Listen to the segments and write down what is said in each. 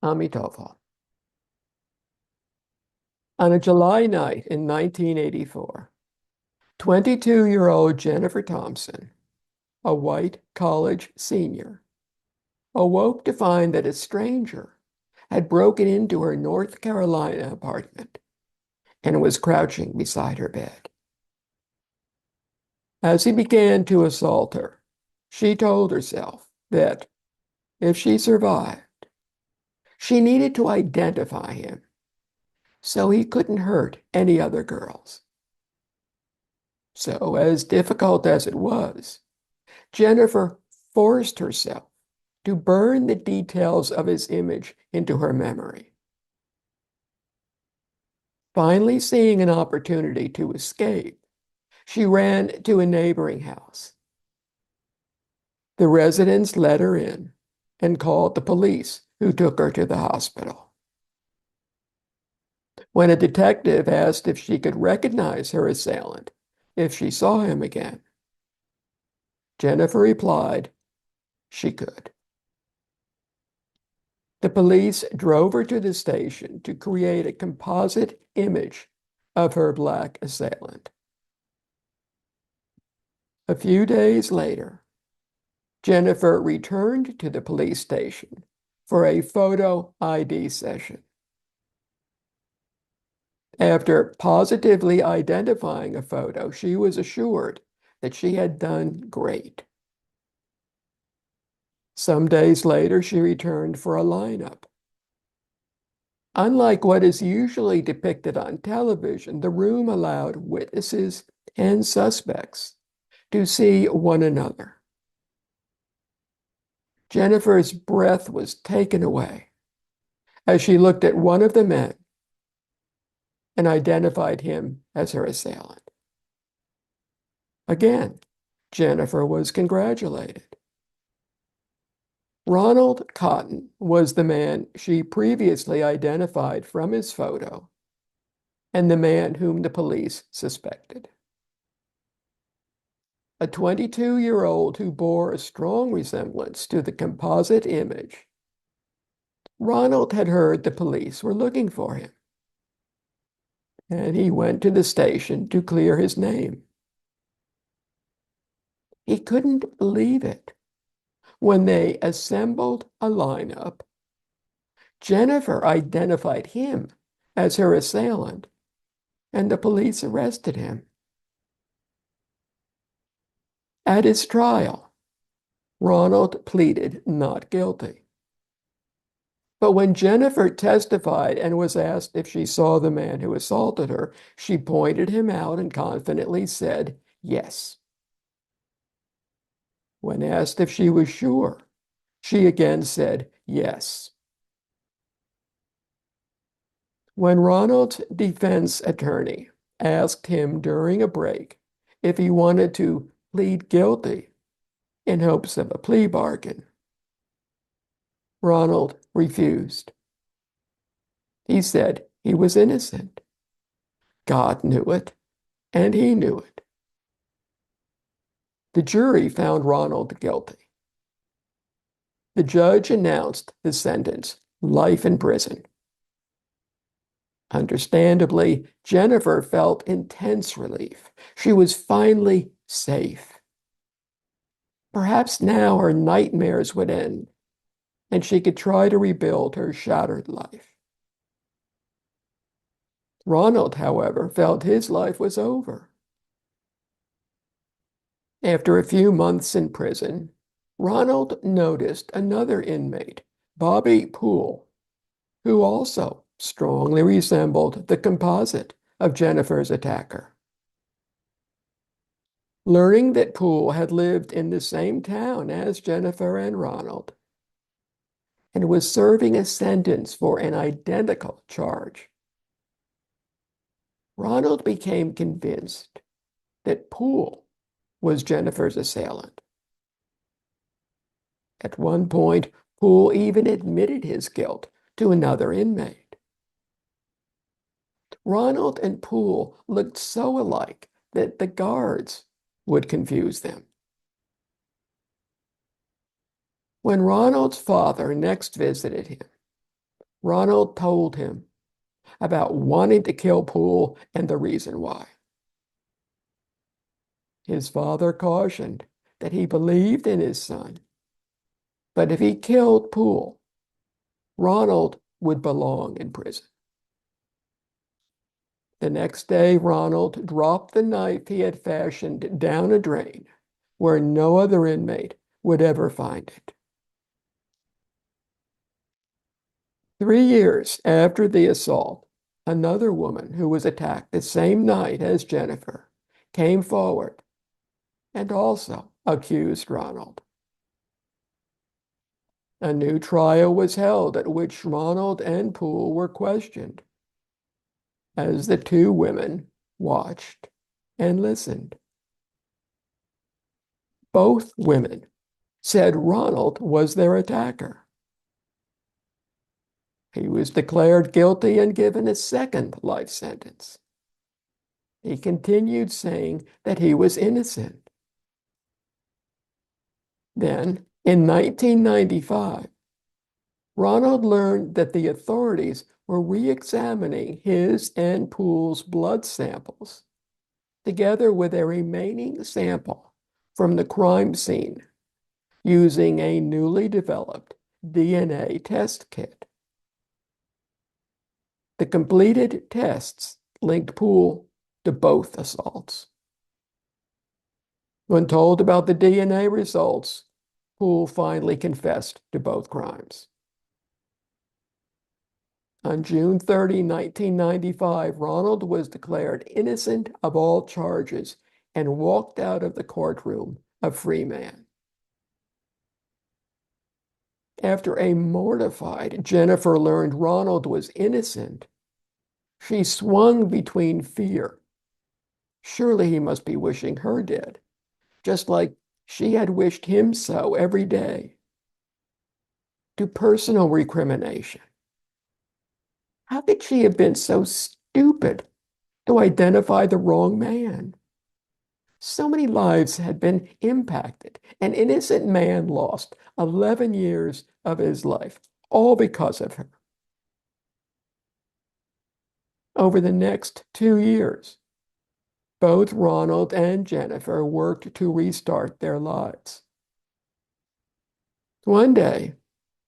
Amitabha. On a July night in 1984, 22-year-old Jennifer Thompson, a white college senior, awoke to find that a stranger had broken into her North Carolina apartment and was crouching beside her bed. As he began to assault her, she told herself that if she survived, she needed to identify him so he couldn't hurt any other girls. So, as difficult as it was, Jennifer forced herself to burn the details of his image into her memory. Finally, seeing an opportunity to escape, she ran to a neighboring house. The residents let her in and called the police, who took her to the hospital. When a detective asked if she could recognize her assailant if she saw him again, Jennifer replied she could. The police drove her to the station to create a composite image of her black assailant. A few days later, Jennifer returned to the police station for a photo ID session. After positively identifying a photo, she was assured that she had done great. Some days later, she returned for a lineup. Unlike what is usually depicted on television, the room allowed witnesses and suspects to see one another. Jennifer's breath was taken away as she looked at one of the men and identified him as her assailant. Again, Jennifer was congratulated. Ronald Cotton was the man she previously identified from his photo and the man whom the police suspected. A 22-year-old who bore a strong resemblance to the composite image. Ronald had heard the police were looking for him, and he went to the station to clear his name. He couldn't believe it. When they assembled a lineup, Jennifer identified him as her assailant, and the police arrested him. At his trial, Ronald pleaded not guilty. But when Jennifer testified and was asked if she saw the man who assaulted her, she pointed him out and confidently said yes. When asked if she was sure, she again said yes. When Ronald's defense attorney asked him during a break if he wanted to plead guilty in hopes of a plea bargain, Ronald refused. He said he was innocent. God knew it, and he knew it. The jury found Ronald guilty. The judge announced the sentence, life in prison. Understandably, Jennifer felt intense relief. She was finally safe. Perhaps now her nightmares would end, and she could try to rebuild her shattered life. Ronald, however, felt his life was over. After a few months in prison, Ronald noticed another inmate, Bobby Poole, who also strongly resembled the composite of Jennifer's attacker. Learning that Poole had lived in the same town as Jennifer and Ronald and was serving a sentence for an identical charge, Ronald became convinced that Poole was Jennifer's assailant. At one point, Poole even admitted his guilt to another inmate. Ronald and Poole looked so alike that the guards would confuse them. When Ronald's father next visited him, Ronald told him about wanting to kill Poole and the reason why. His father cautioned that he believed in his son, but if he killed Poole, Ronald would belong in prison. The next day, Ronald dropped the knife he had fashioned down a drain where no other inmate would ever find it. 3 years after the assault, another woman who was attacked the same night as Jennifer came forward and also accused Ronald. A new trial was held at which Ronald and Poole were questioned as the two women watched and listened. Both women said Ronald was their attacker. He was declared guilty and given a second life sentence. He continued saying that he was innocent. Then, in 1995, Ronald learned that the authorities were re-examining his and Poole's blood samples, together with a remaining sample from the crime scene, using a newly developed DNA test kit. The completed tests linked Poole to both assaults. When told about the DNA results, Poole finally confessed to both crimes. On June 30, 1995, Ronald was declared innocent of all charges and walked out of the courtroom a free man. After a mortified Jennifer learned Ronald was innocent, she swung between fear. Surely he must be wishing her dead, just like she had wished him so every day, to personal recrimination. How could she have been so stupid to identify the wrong man? So many lives had been impacted. An innocent man lost 11 years of his life, all because of her. Over the next 2 years, both Ronald and Jennifer worked to restart their lives. One day,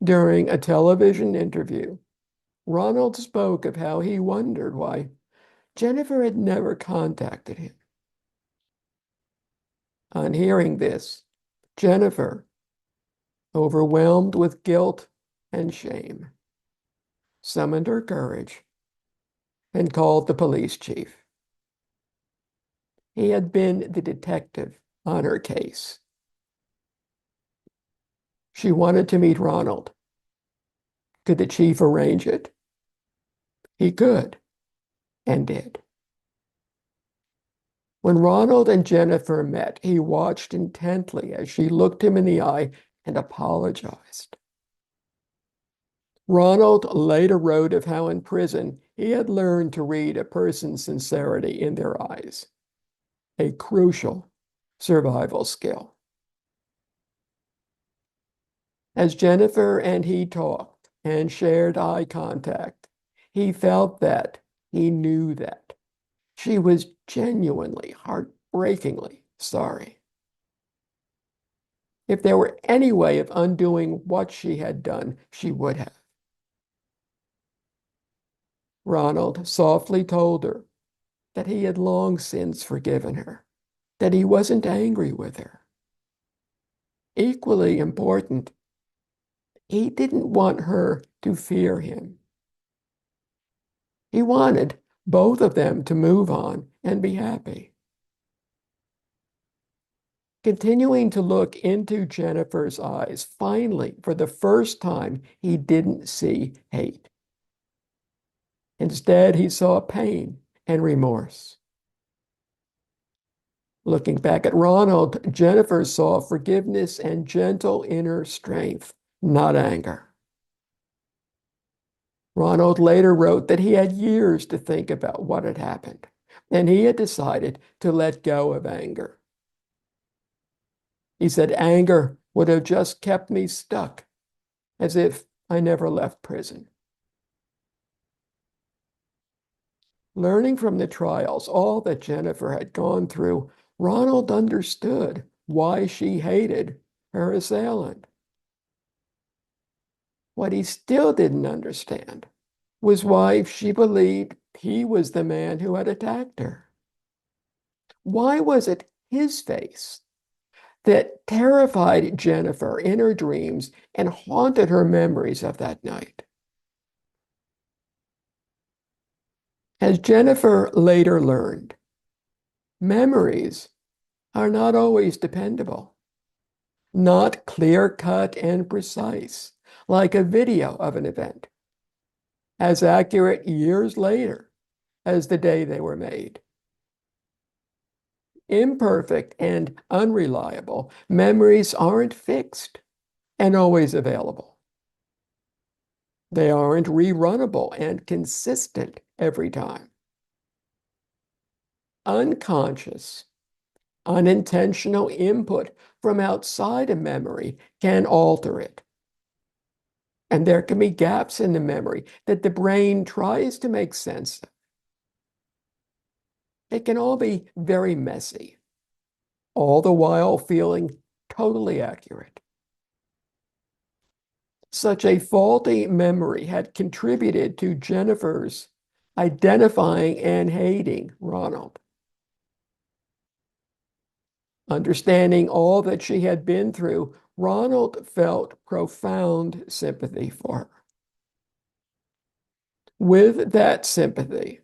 during a television interview, Ronald spoke of how he wondered why Jennifer had never contacted him. On hearing this, Jennifer, overwhelmed with guilt and shame, summoned her courage and called the police chief. He had been the detective on her case. She wanted to meet Ronald. Could the chief arrange it? He could, and did. When Ronald and Jennifer met, he watched intently as she looked him in the eye and apologized. Ronald later wrote of how in prison he had learned to read a person's sincerity in their eyes, a crucial survival skill. As Jennifer and he talked and shared eye contact, he felt that, he knew that, she was genuinely, heartbreakingly sorry. If there were any way of undoing what she had done, she would have. Ronald softly told her that he had long since forgiven her, that he wasn't angry with her. Equally important, he didn't want her to fear him. He wanted both of them to move on and be happy. Continuing to look into Jennifer's eyes, finally, for the first time, he didn't see hate. Instead, he saw pain and remorse. Looking back at Ronald, Jennifer saw forgiveness and gentle inner strength, not anger. Ronald later wrote that he had years to think about what had happened, and he had decided to let go of anger. He said anger would have just kept me stuck, as if I never left prison. Learning from the trials, all that Jennifer had gone through, Ronald understood why she hated her assailant. What he still didn't understand was why she believed he was the man who had attacked her. Why was it his face that terrified Jennifer in her dreams and haunted her memories of that night? As Jennifer later learned, memories are not always dependable, not clear-cut and precise, like a video of an event, as accurate years later as the day they were made. Imperfect and unreliable, memories aren't fixed and always available. They aren't rerunnable and consistent every time. Unconscious, unintentional input from outside a memory can alter it. And there can be gaps in the memory that the brain tries to make sense of. It can all be very messy, all the while feeling totally accurate. Such a faulty memory had contributed to Jennifer's identifying and hating Ronald. Understanding all that she had been through, Ronald felt profound sympathy for her. With that sympathy,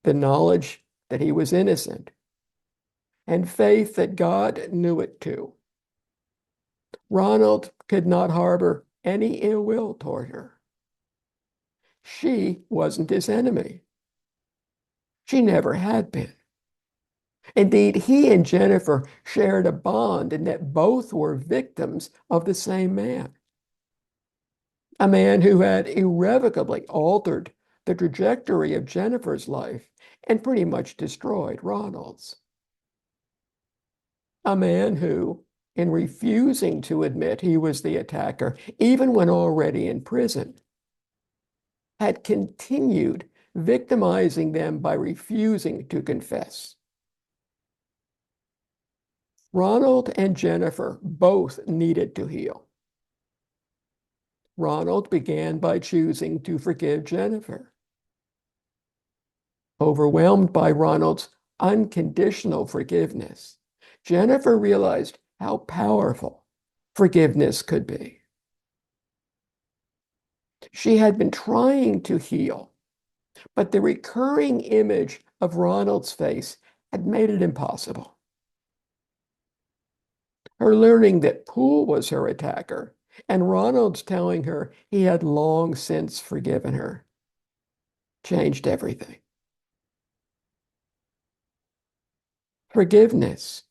the knowledge that he was innocent, and faith that God knew it too, Ronald could not harbor any ill will toward her. She wasn't his enemy. She never had been. Indeed, he and Jennifer shared a bond in that both were victims of the same man. A man who had irrevocably altered the trajectory of Jennifer's life and pretty much destroyed Ronald's. A man who, in refusing to admit he was the attacker, even when already in prison, had continued victimizing them by refusing to confess. Ronald and Jennifer both needed to heal. Ronald began by choosing to forgive Jennifer. Overwhelmed by Ronald's unconditional forgiveness, Jennifer realized how powerful forgiveness could be. She had been trying to heal, but the recurring image of Ronald's face had made it impossible. Her learning that Poole was her attacker and Ronald's telling her he had long since forgiven her changed everything. Forgiveness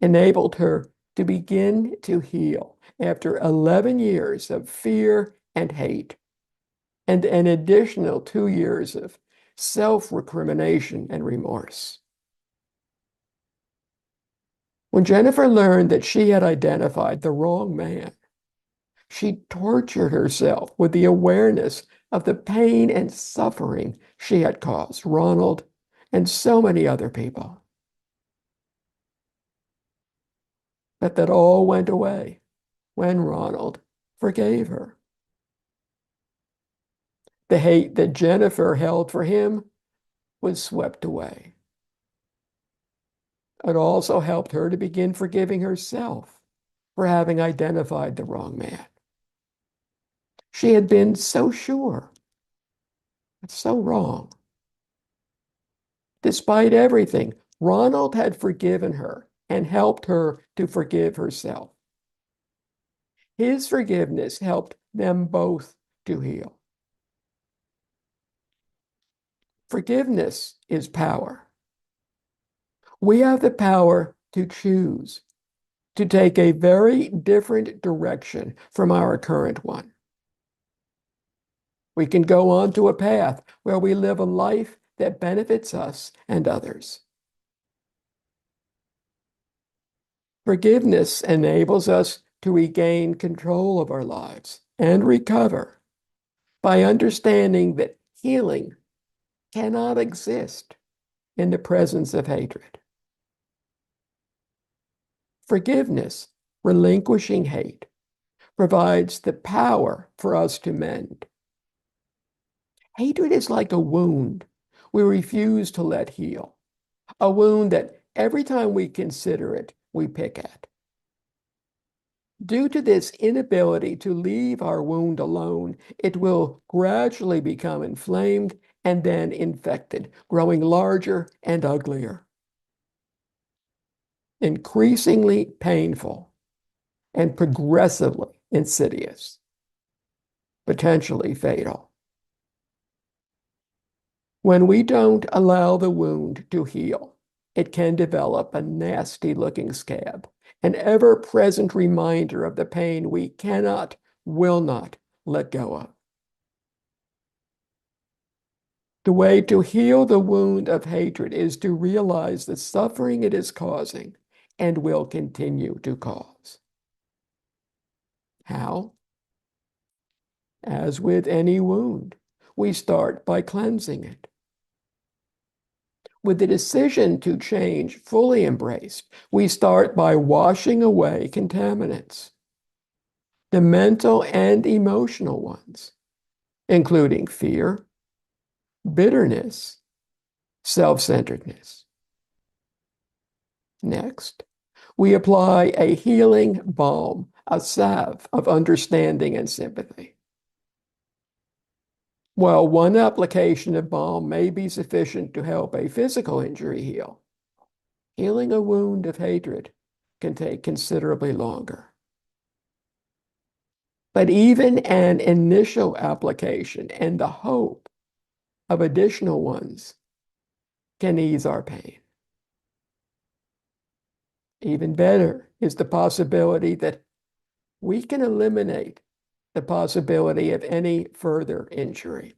enabled her to begin to heal after 11 years of fear and hate, and an additional 2 years of self-recrimination and remorse. When Jennifer learned that she had identified the wrong man, she tortured herself with the awareness of the pain and suffering she had caused Ronald and so many other people. But that all went away when Ronald forgave her. The hate that Jennifer held for him was swept away. It also helped her to begin forgiving herself for having identified the wrong man. She had been so sure, but so wrong. Despite everything, Ronald had forgiven her and helped her to forgive herself. His forgiveness helped them both to heal. Forgiveness is power. We have the power to choose to take a very different direction from our current one. We can go on to a path where we live a life that benefits us and others. Forgiveness enables us to regain control of our lives and recover by understanding that healing cannot exist in the presence of hatred. Forgiveness, relinquishing hate, provides the power for us to mend. Hatred is like a wound we refuse to let heal, a wound that every time we consider it, we pick at. Due to this inability to leave our wound alone, it will gradually become inflamed and then infected, growing larger and uglier, increasingly painful and progressively insidious, potentially fatal. When we don't allow the wound to heal, it can develop a nasty-looking scab, an ever-present reminder of the pain we cannot, will not let go of. The way to heal the wound of hatred is to realize the suffering it is causing and will continue to cause. How? As with any wound, we start by cleansing it. With the decision to change fully embraced, we start by washing away contaminants, the mental and emotional ones, including fear, bitterness, self-centeredness. Next, we apply a healing balm, a salve of understanding and sympathy. While one application of balm may be sufficient to help a physical injury heal, healing a wound of hatred can take considerably longer. But even an initial application and the hope of additional ones can ease our pain. Even better is the possibility that we can eliminate the possibility of any further injury.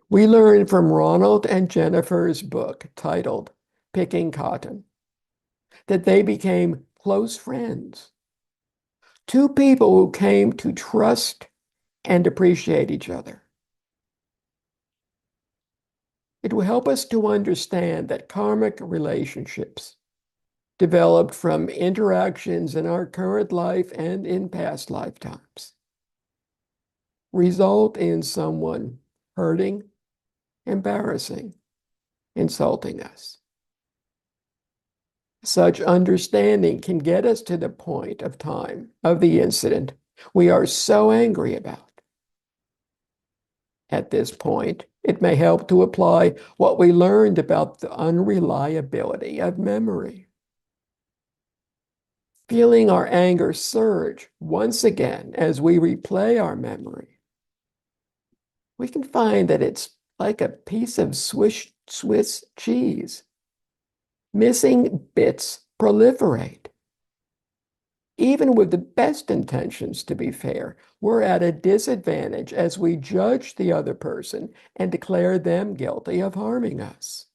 We learn from Ronald and Jennifer's book titled Picking Cotton that they became close friends, two people who came to trust and appreciate each other. It will help us to understand that karmic relationships developed from interactions in our current life and in past lifetimes result in someone hurting, embarrassing, insulting us. Such understanding can get us to the point of time of the incident we are so angry about. At this point, it may help to apply what we learned about the unreliability of memory. Feeling our anger surge once again as we replay our memory, we can find that it's like a piece of Swiss cheese. Missing bits proliferate. Even with the best intentions, to be fair, we're at a disadvantage as we judge the other person and declare them guilty of harming us.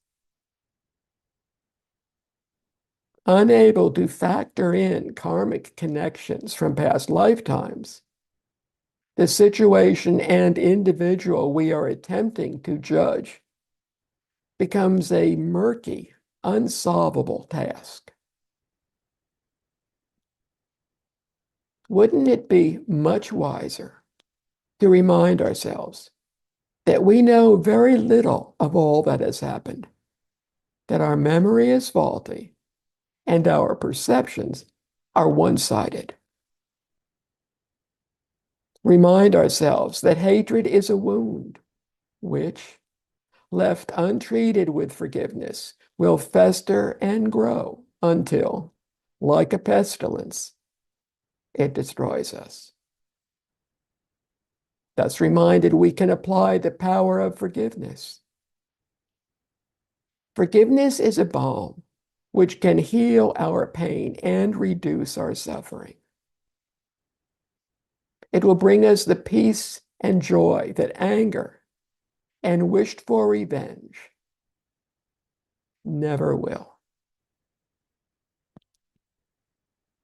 Unable to factor in karmic connections from past lifetimes, the situation and individual we are attempting to judge becomes a murky, unsolvable task. Wouldn't it be much wiser to remind ourselves that we know very little of all that has happened, that our memory is faulty, and our perceptions are one-sided? Remind ourselves that hatred is a wound, which, left untreated with forgiveness, will fester and grow until, like a pestilence, it destroys us. Thus reminded, we can apply the power of forgiveness. Forgiveness is a balm which can heal our pain and reduce our suffering. It will bring us the peace and joy that anger and wished for revenge never will.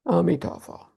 Amitabha.